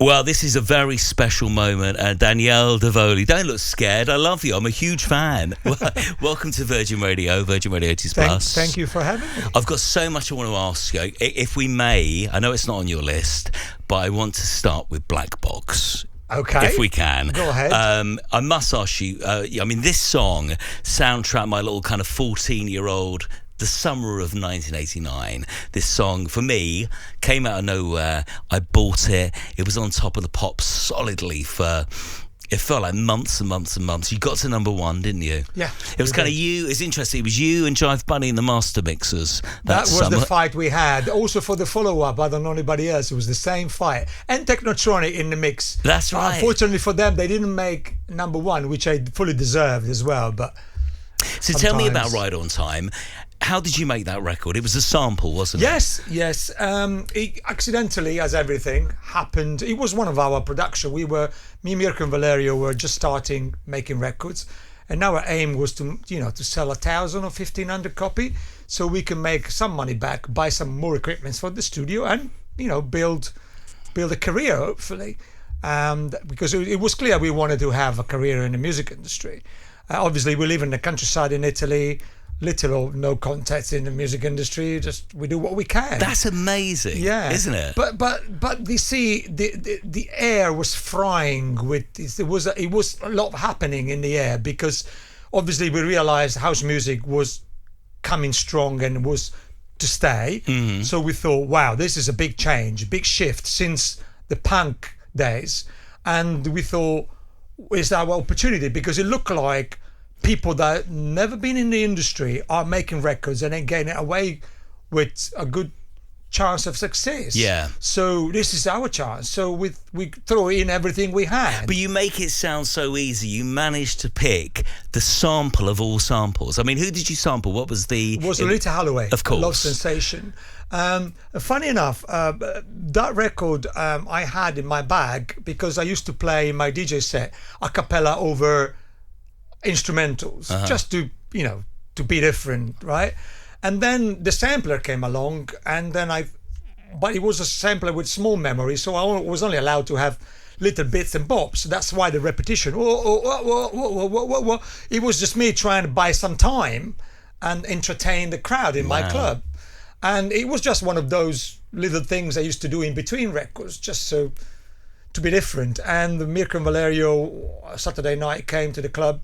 Well, this is a very special moment. Daniele Davoli, don't look scared. I love you. I'm a huge fan. Welcome to Virgin Radio 80 Plus. Thank you for having me. I've got so much I want to ask you. If we may, I know it's not on your list, but I want to start with Black Box. Okay. If we can. Go ahead. I must ask you, I mean, this song, soundtrack my little kind of 14-year-old, the summer of 1989. This song, for me, came out of nowhere. I bought it. It was on top of the pops solidly for... It felt like months and months and months. You got to number one, didn't you? Yeah. It was kind of you. It's interesting. It was you and Jive Bunny and the Master Mixers. That was the fight we had. Also for the follow-up, I don't know anybody else. It was the same fight. And Technotronic in the mix. That's right. Unfortunately for them, they didn't make number one, which I fully deserved as well. But so tell me about Ride On Time. How did you make that record? It was a sample, wasn't it? Yes. It accidentally, as everything, happened. It was one of our production. Me, Mirko and Valerio were just starting making records. And our aim was to sell 1,000 or 1,500 copy so we can make some money back, buy some more equipment for the studio and, build a career, hopefully. Because it was clear we wanted to have a career in the music industry. Obviously, we live in the countryside in Italy. Little or no contacts in the music industry. Just we do what we can. That's amazing, isn't it? But you see, the air was frying with it was a lot happening in the air because obviously we realized house music was coming strong and was to stay. Mm-hmm. So we thought, wow, this is a big change, big shift since the punk days, and we thought, it's our opportunity because it looked like people that never been in the industry are making records and then getting away with a good chance of success. Yeah. So this is our chance. So we throw in everything we had. But you make it sound so easy. You managed to pick the sample of all samples. I mean, who did you sample? What was the... It was Lolita Holloway. Of course. Love Sensation. Funny enough, that record I had in my bag because I used to play my DJ set a cappella over instrumentals, just to be different, right? And then the sampler came along, and then but it was a sampler with small memory, so I was only allowed to have little bits and bobs. That's why the repetition. It was just me trying to buy some time and entertain the crowd in my club, and it was just one of those little things I used to do in between records, just so to be different. And Mirko and Valerio Saturday night came to the club.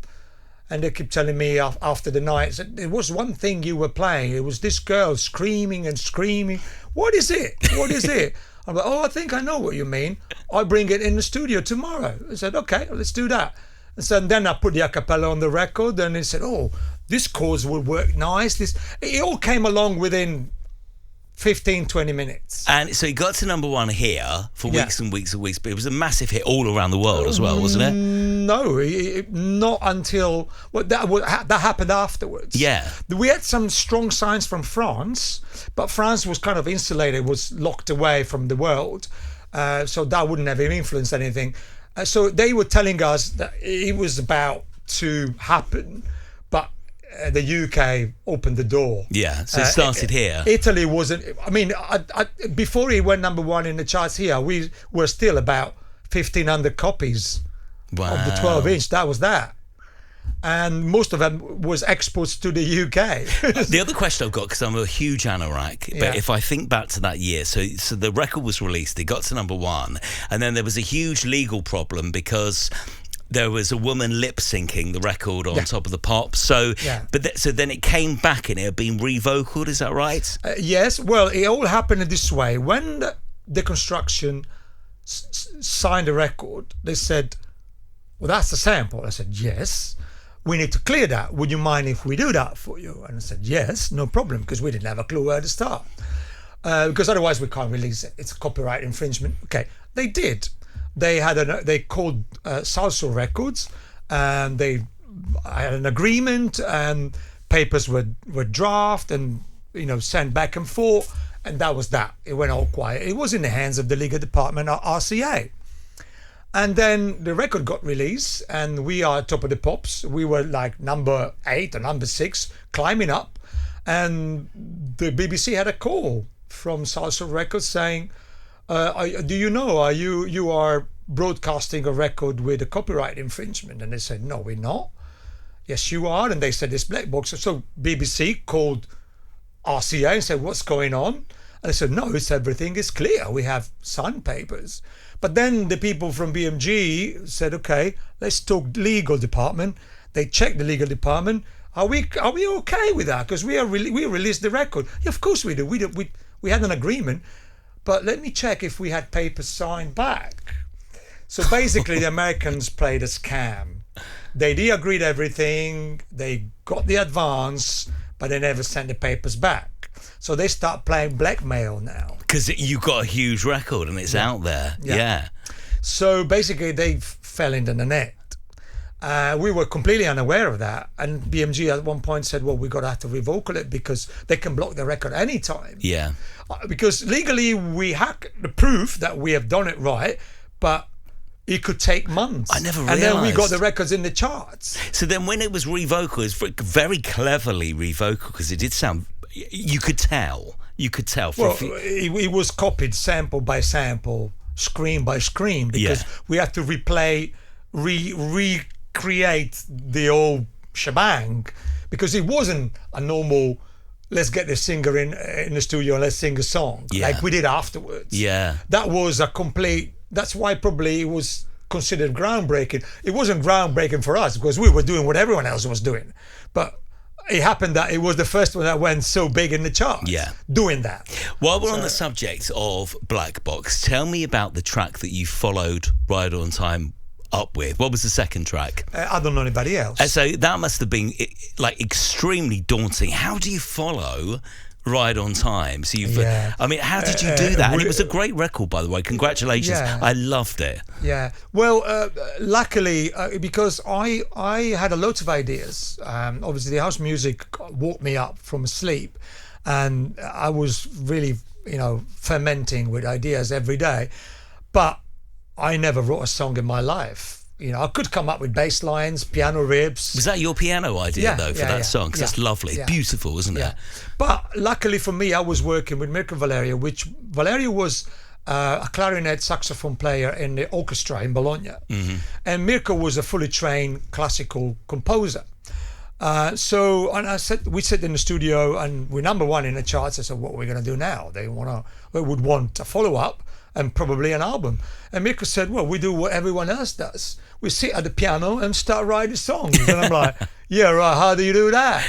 And they kept telling me after the night, there was one thing you were playing. It was this girl screaming and screaming. What is it? What is it? I'm like, I think I know what you mean. I'll bring it in the studio tomorrow. I said, okay, let's do that. And so then I put the a cappella on the record, and he said, this chords will work nice. It all came along within 15-20 minutes. And so you got to number one here for weeks and weeks and weeks, but it was a massive hit all around the world as well, wasn't it? No, not until that happened afterwards. Yeah. We had some strong signs from France, but France was kind of insulated, was locked away from the world, so that wouldn't have influenced anything. So they were telling us that it was about to happen, but the UK opened the door. Yeah, so it started here. Italy wasn't... I mean, before he went number one in the charts here, we were still about 1,500 copies of the 12-inch. That was that. And most of them was exports to the UK. The other question I've got, because I'm a huge Anorak, but if I think back to that year, so the record was released, it got to number one, and then there was a huge legal problem because... there was a woman lip syncing the record on top of the pop. So, so then it came back and it had been revocaled. Is that right? Yes. Well, it all happened this way. When the construction signed the record, they said, "Well, that's the sample." I said, "Yes. We need to clear that. Would you mind if we do that for you?" And I said, "Yes, no problem," because we didn't have a clue where to start. Because otherwise we can't release it. It's a copyright infringement. Okay, they did. They called Salso Records, and they had an agreement, and papers were drafted and sent back and forth, and that was that. It went all quiet. It was in the hands of the legal department at RCA, and then the record got released, and we are top of the pops. We were like number 8 or number 6, climbing up, and the BBC had a call from Salso Records saying, Do you know, you are broadcasting a record with a copyright infringement? And they said, no, we're not. Yes, you are. And they said, this black box. So BBC called RCA and said, what's going on? And they said, no, everything is clear. We have signed papers. But then the people from BMG said, okay, let's talk legal department. They checked the legal department. Are we okay with that? Because we released the record. Yeah, of course we do. We had an agreement. But let me check if we had papers signed back. So basically, the Americans played a scam. They de-agreed everything. They got the advance, but they never sent the papers back. So they start playing blackmail now. Because you got a huge record and it's out there. Yeah. So basically, they fell into the net. We were completely unaware of that. And BMG at one point said, well, we got to have to revoke it because they can block the record anytime. Yeah. Because legally, we have the proof that we have done it right, but it could take months. I never realised. And then we got the records in the charts. So then when it was revoked, it was very cleverly revoked because it did sound... You could tell. It was copied sample by sample, screen by screen, because we had to recreate the old shebang, because it wasn't a normal, let's get the singer in the studio and let's sing a song like we did afterwards. Yeah. That was a complete... That's why probably it was considered groundbreaking. It wasn't groundbreaking for us because we were doing what everyone else was doing. But it happened that it was the first one that went so big in the charts. Yeah. Doing that. While we're on the subject of Black Box, tell me about the track that you followed Ride On Time up with. What was the second track? I don't know anybody else. So that must have been like extremely daunting. How do you follow Ride On Time? So you've, I mean, how did you do that? And it was a great record, by the way. Congratulations. I loved it. Yeah. Well, luckily, because I had a lot of ideas. Obviously, the house music woke me up from sleep, and I was really, fermenting with ideas every day. But I never wrote a song in my life. I could come up with bass lines, piano riffs. Was that your piano idea, though, for that song? Because that's lovely. Beautiful, isn't it? But luckily for me, I was working with Mirko Valerio, which Valerio was a clarinet saxophone player in the orchestra in Bologna. Mm-hmm. And Mirko was a fully trained classical composer. We sit in the studio and we're number one in the charts. I said, what are we going to do now? They would want a follow-up and probably an album. And Mirko said, well, we do what everyone else does. We sit at the piano and start writing songs. And I'm like, yeah, right, how do you do that?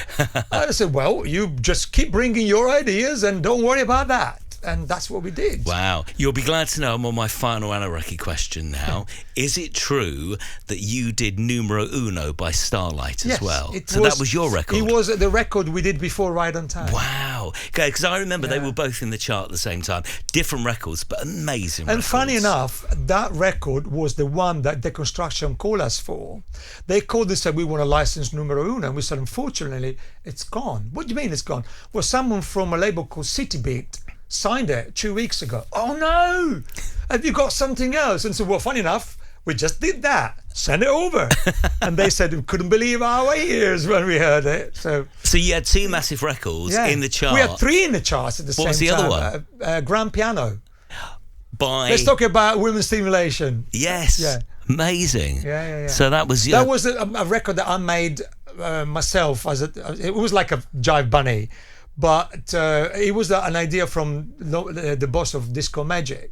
And I said, well, you just keep bringing your ideas and don't worry about that. And that's what we did. Wow. You'll be glad to know I'm on my final Anarchy question now. Is it true that you did Numero Uno by Starlight as well? That was your record? It was the record we did before Ride On Time. Wow. Okay, because I remember they were both in the chart at the same time. Different records, but amazing records. And funny enough, that record was the one that Deconstruction called us for. They called us and said, we want to license Numero Uno. And we said, unfortunately, it's gone. What do you mean it's gone? Well, someone from a label called City Beat signed it 2 weeks ago. Oh no! Have you got something else? And so, well, funny enough, we just did that. Send it over. And they said we couldn't believe our ears when we heard it. So you had two massive records in the chart. We had three in the charts at the same time. What was the other one? Grand Piano. Let's talk about women's stimulation. Yes. Yeah. Amazing. Yeah. So that was a record that I made myself. It was like a Jive Bunny. But it was an idea from the boss of Disco Magic.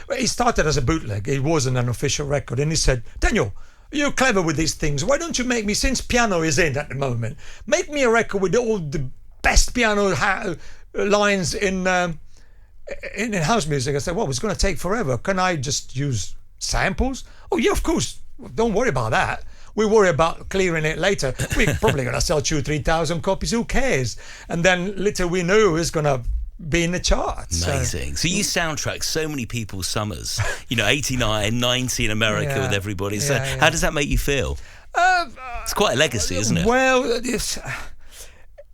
It started as a bootleg. It wasn't an official record. And he said, Daniel, you're clever with these things. Why don't you make me, since piano is in at the moment, make me a record with all the best piano lines in house music. I said, well, it's going to take forever. Can I just use samples? Oh, yeah, of course. Don't worry about that. We worry about clearing it later. We're probably going to sell 2,000-3,000 copies. Who cares? And then little we knew it's going to be in the charts. Amazing. So you soundtrack so many people's summers. 89, 90 in America with everybody. So how does that make you feel? It's quite a legacy, isn't it? Well,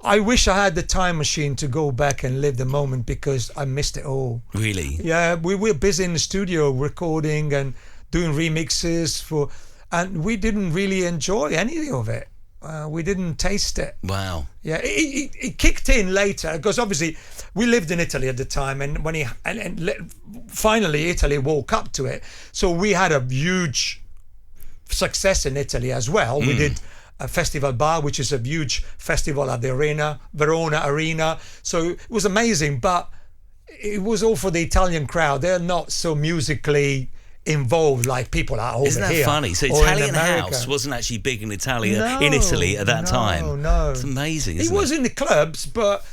I wish I had the time machine to go back and live the moment because I missed it all. Really? Yeah, we were busy in the studio recording and doing remixes and we didn't really enjoy any of it. we didn't taste it. Wow. Yeah, it kicked in later because obviously we lived in Italy at the time, and when finally Italy woke up to it, so we had a huge success in Italy as well. We did a Festival Bar, which is a huge festival at the Verona Arena. So it was amazing, but it was all for the Italian crowd. They're not so musically involved like people are over here. Isn't that funny? So Italian house wasn't actually big in Italy at that time. No, it's amazing. Isn't it was in the clubs, but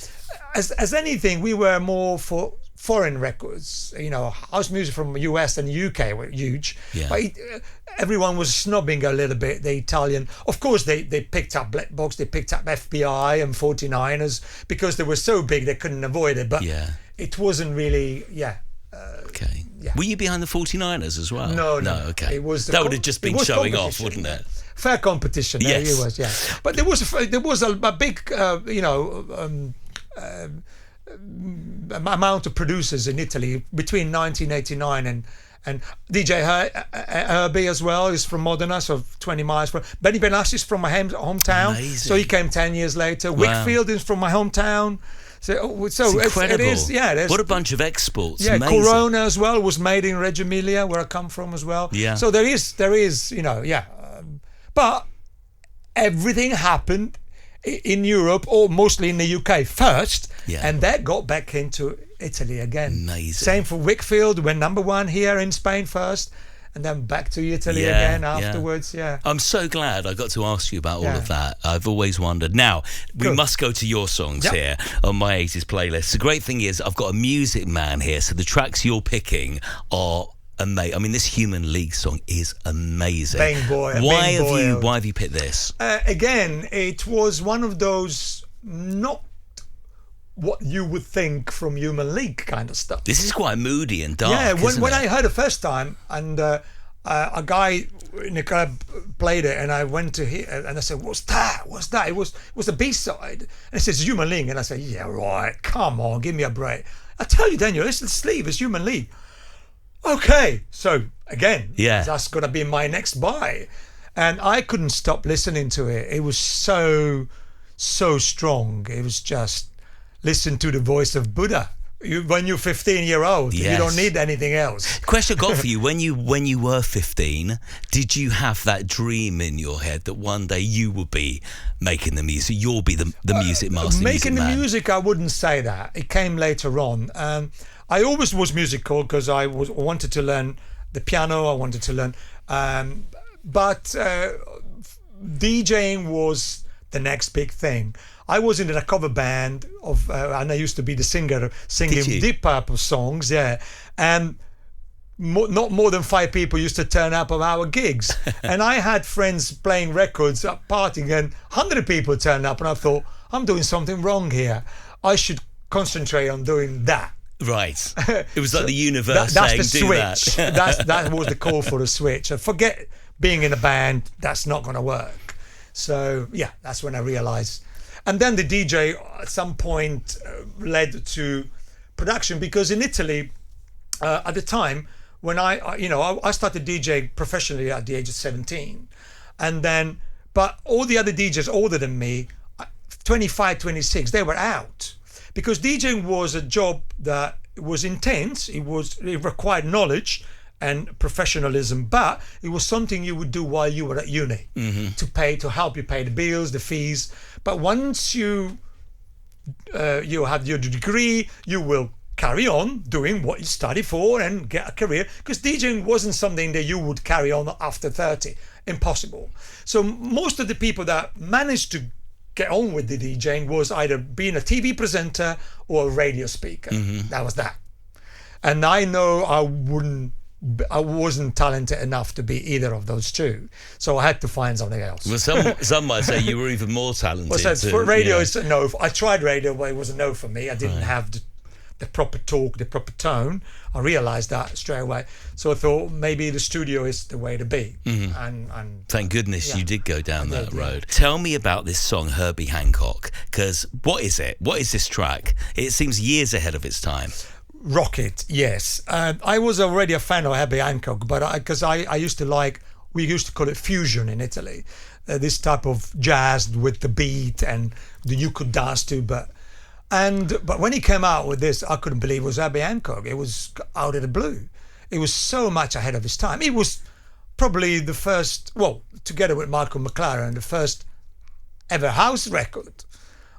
as anything, we were more for foreign records. House music from the US and UK were huge. Yeah. But everyone was snobbing a little bit the Italian. Of course, they picked up Black Box, they picked up FBI and 49ers because they were so big they couldn't avoid it. But it wasn't really, Okay. Yeah. Were you behind the 49ers as well? No. Okay. It was that would have just been showing off, wouldn't it? Fair competition. Yes. It was, yeah. But there was a big, amount of producers in Italy between 1989 and DJ Herbie as well is from Modena, so 20 miles from. Benny Benassi is from my hometown. Amazing. So he came 10 years later. Wow. Wakefield is from my hometown. So it's incredible. It is, yeah. What a bunch of exports. Yeah, amazing. Corona as well was made in Reggio Emilia, where I come from as well. Yeah. So there is, but everything happened in Europe, or mostly in the UK first, and that got back into Italy again. Amazing. Same for Wakefield, went #1 here in Spain first, and then back to Italy again afterwards. Yeah. I'm so glad I got to ask you about all of that. I've always wondered. Now, we must go to your songs here on my 80s playlist. The great thing is I've got a music man here, so the tracks you're picking are amazing. I mean, this Human League song is amazing. Bang boy. Why have you picked this? Again, it was one of those not what you would think from Human League kind of stuff. This is quite moody and dark. Yeah, when it? I heard it first time, and a guy in the club played it, and I went to hear, and I said, "What's that? What's that?" It was the B-side, and it says Human League, and I said, "Yeah, right. Come on, give me a break." I tell you, Daniel, it's the sleeve, it's Human League. Okay, so again, that's gonna be my next buy, and I couldn't stop listening to it. It was so strong. It was just. Listen to the voice of Buddha. When you're 15-year-old, you don't need anything else. Question I got for you: when you were 15, did you have that dream in your head that one day you will be making the music? You'll be the music master. Making the music, I wouldn't say that. It came later on. I always was musical because I wanted to learn the piano. I wanted to learn, but DJing was the next big thing. I was in a cover band and I used to be the singer singing Deep Purple songs, and not more than 5 people used to turn up on our gigs. And I had friends playing records at partying, and 100 people turned up, and I thought, I'm doing something wrong here. I should concentrate on doing that. Right. It was like the universe saying, that's the switch. That was the call for the switch. Forget being in a band, that's not going to work. So, that's when I realised. And then the DJ at some point led to production, because in Italy at the time when I started DJing professionally at the age of 17, and then but all the other DJs older than me, 25, 26, they were out, because DJing was a job that was intense. It required knowledge and professionalism, but it was something you would do while you were at uni to help you pay the bills, the fees. But once you have your degree, you will carry on doing what you studied for and get a career, because DJing wasn't something that you would carry on after 30. Impossible. So most of the people that managed to get on with the DJing was either being a TV presenter or a radio speaker. That was that. And I know I wasn't talented enough to be either of those two, so I had to find something else. Well, some might say you were even more talented. Well, so for radio, it's a no. I tried radio, but it was a no for me. I didn't have the proper talk, the proper tone. I realised that straight away. So I thought maybe the studio is the way to be. And thank goodness you did go down that road. Tell me about this song, Herbie Hancock, because what is it? What is this track? It seems years ahead of its time. Rocket, yes. I was already a fan of Herbie Hancock, but because I used to like we used to call it fusion in Italy. This type of jazz with the beat and that you could dance to, but when he came out with this, I couldn't believe it was Herbie Hancock. It was out of the blue. It was so much ahead of his time. It was probably the first, well, together with Michael McLaren, the first ever house record.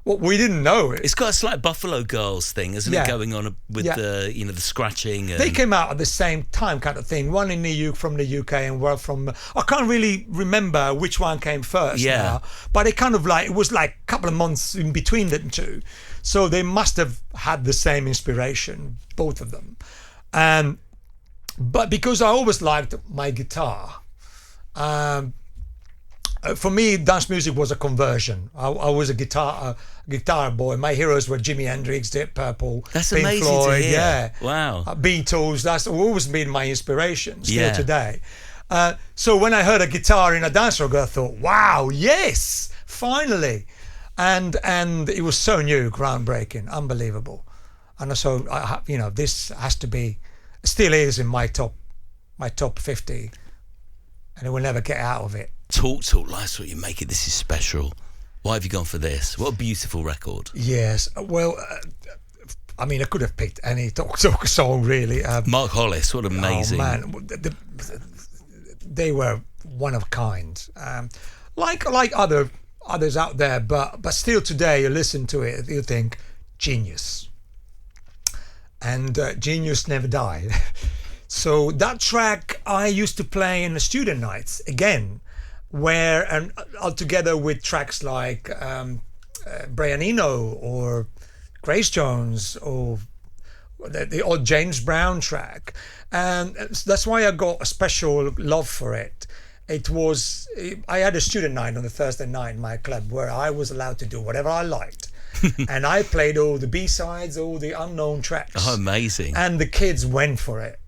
Well, we didn't know it. It's got a slight Buffalo Girls thing, isn't it, going on with the the scratching. And... They came out at the same time, kind of thing. One in from the UK and one from. I can't really remember which one came first. Now, but it kind of like it was like a couple of months in between the two, so they must have had the same inspiration, both of them. But because I always liked my guitar. For me, dance music was a conversion. I was a guitar boy. My heroes were Jimi Hendrix, Deep Purple, that's Pink amazing Floyd, to hear. Wow, Beatles. That's always been my inspiration still today. So when I heard a guitar in a dance record, I thought, "Wow, yes, finally!" And it was so new, groundbreaking, unbelievable. And so this has to be, still is in my top 50, and it will never get out of it. Talk, life's what you make it. This is special. Why have you gone for this? What a beautiful record. Yes, well, I mean, I could have picked any talk song, really. Mark Hollis, what amazing. Oh, man. They were one of a kind. Like others out there, but still today, you listen to it, you think, genius. And genius never died. So that track I used to play in the student nights, again, and together with tracks like Brian Eno or Grace Jones or the old James Brown track, and that's why I got a special love for it. I had a student night on the Thursday night in my club where I was allowed to do whatever I liked. And I played all the B-sides, all the unknown tracks. Oh, amazing. And the kids went for it.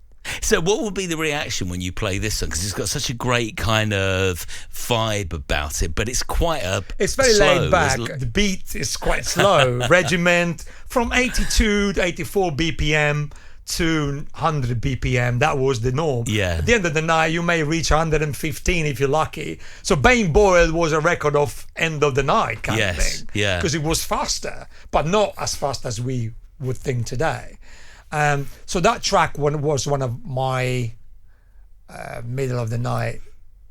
So what would be the reaction when you play this song? Because it's got such a great kind of vibe about it, but it's quite it's very slow, laid back. The beat is quite slow. Regiment from 82 to 84 BPM to 100 BPM. That was the norm. Yeah. At the end of the night, you may reach 115 if you're lucky. So Bane Boyle was a record of end of the night kind of thing. Yeah. Because it was faster, but not as fast as we would think today. So that track was one of my middle of the night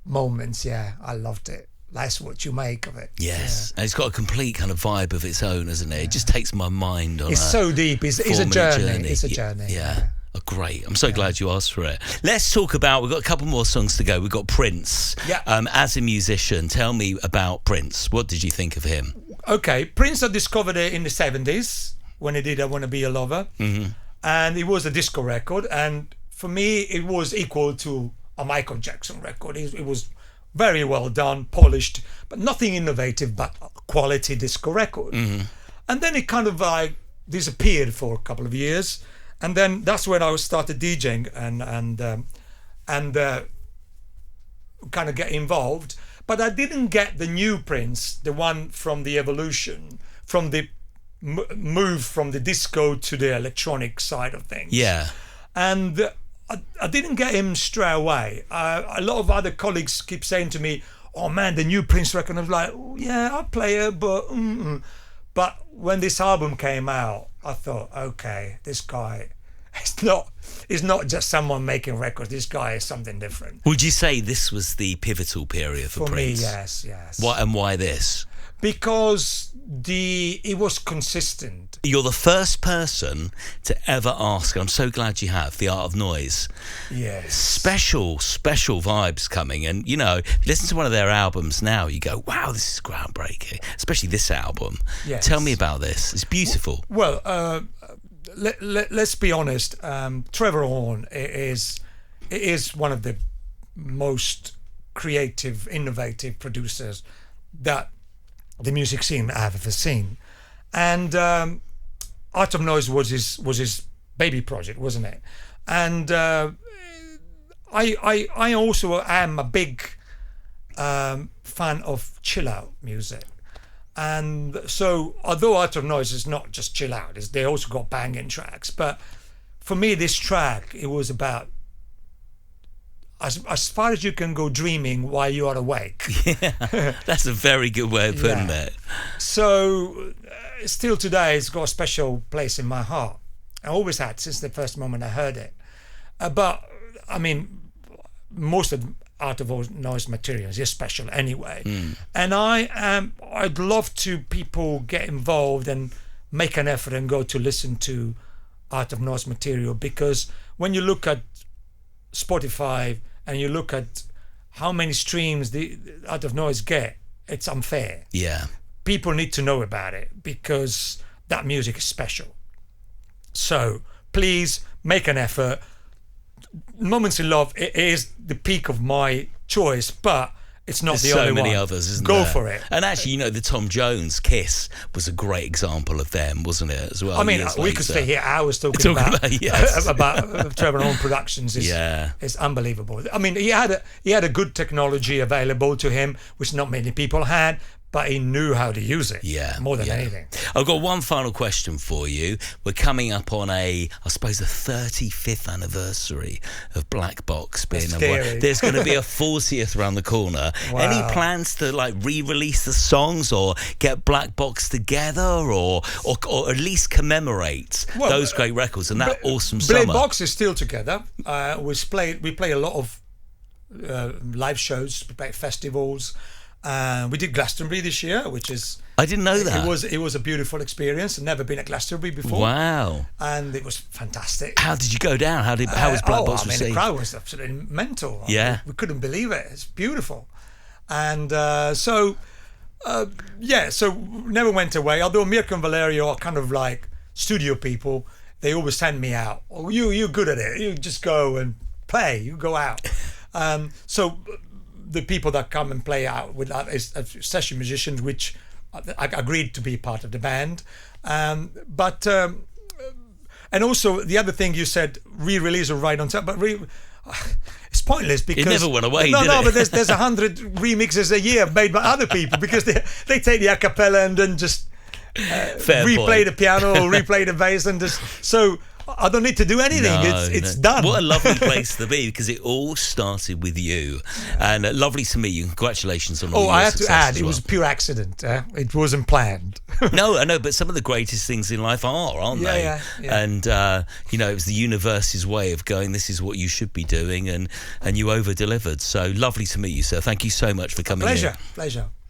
moments. Yeah, I loved it. That's what you make of it. Yes, and it's got a complete kind of vibe of its own, isn't it? It just takes my mind on. It's so deep. It's a journey. It's a journey. Yeah. Oh, great. I'm so glad you asked for it. Let's talk about, we've got a couple more songs to go. We've got Prince. Yeah. As a musician, tell me about Prince. What did you think of him? Okay, Prince, I discovered it in the 70s when he did I Want to Be Your Lover. Mm-hmm. And it was a disco record, and for me it was equal to a Michael Jackson record. It was very well done, polished, but nothing innovative, but a quality disco record. Mm-hmm. And then it kind of like disappeared for a couple of years, and then that's when I started DJing and kind of get involved. But I didn't get the new Prince, the one from the evolution, from the move from the disco to the electronic side of things. Yeah. And I didn't get him straight away. A lot of other colleagues keep saying to me, "Oh man, the new Prince record." I was like, "Oh, yeah, I'll play it, but But when this album came out, I thought, okay, this guy is not just someone making records. This guy is something different. Would you say this was the pivotal period for Prince? Me, yes. Why this? Because it was consistent. You're the first person to ever ask, I'm so glad you have, The Art of Noise. Yes. Special vibes coming. And, listen to one of their albums now, you go, wow, this is groundbreaking. Especially this album. Yes. Tell me about this. It's beautiful. Well, let's be honest. Trevor Horn is one of the most creative, innovative producers that the music scene I've ever seen, and Art of Noise was his baby project, wasn't it? And I also am a big fan of chill out music, and so although Art of Noise is not just chill out, they also got banging tracks, but for me this track, it was about as far as you can go dreaming while you are awake. Yeah, that's a very good way of putting it. So still today, it's got a special place in my heart. I always had since the first moment I heard it. But I mean, most of Art of Noise materials is special anyway. And I'd love to people get involved and make an effort and go to listen to Art of Noise material, because when you look at Spotify and you look at how many streams the Art of Noise get, it's unfair. Yeah. People need to know about it because that music is special. So please make an effort. Moments in Love, it is the peak of my choice, but it's not There's the only so many one. others, isn't Go there? for it. And actually, you know, the Tom Jones Kiss was a great example of them, wasn't it, as well? I mean, years we could later. stay here hours talking about yes. about Trevor Horn Productions. It's unbelievable. I mean, he had a good technology available to him, which not many people had, but he knew how to use it. More than anything. I've got one final question for you. We're coming up on I suppose, the 35th anniversary of Black Box being scary. There's going to be a 40th around the corner. Wow. Any plans to like re-release the songs or get Black Box together, or at least commemorate those great records and that awesome summer? Black Box is still together. We play a lot of live shows, we play festivals. We did Glastonbury this year, which is... I didn't know that. It was a beautiful experience. I'd never been at Glastonbury before. Wow. And it was fantastic. How did you go down? How was Black Box received? The crowd was absolutely mental. Yeah. We couldn't believe it. It's beautiful. And so never went away. Although Mirko and Valerio are kind of like studio people, they always send me out. Oh, you're good at it. You just go and play. You go out. So the people that come and play out with that is session musicians, which I agreed to be part of the band. And also the other thing you said, re-release or write on top, but it's pointless because it never went away. No, did it? but there's 100 remixes a year made by other people because they take the a cappella and then just replay the piano or replay the bass and just so. I don't need to do anything. It's done. What a lovely place to be, because it all started with you. And lovely to meet you. Congratulations on all your I have to add, as it well. was a pure accident. It wasn't planned. No, I know, but some of the greatest things in life aren't they? Yeah. And, it was the universe's way of going, this is what you should be doing, and you over-delivered. So lovely to meet you, sir. Thank you so much for coming in. Pleasure.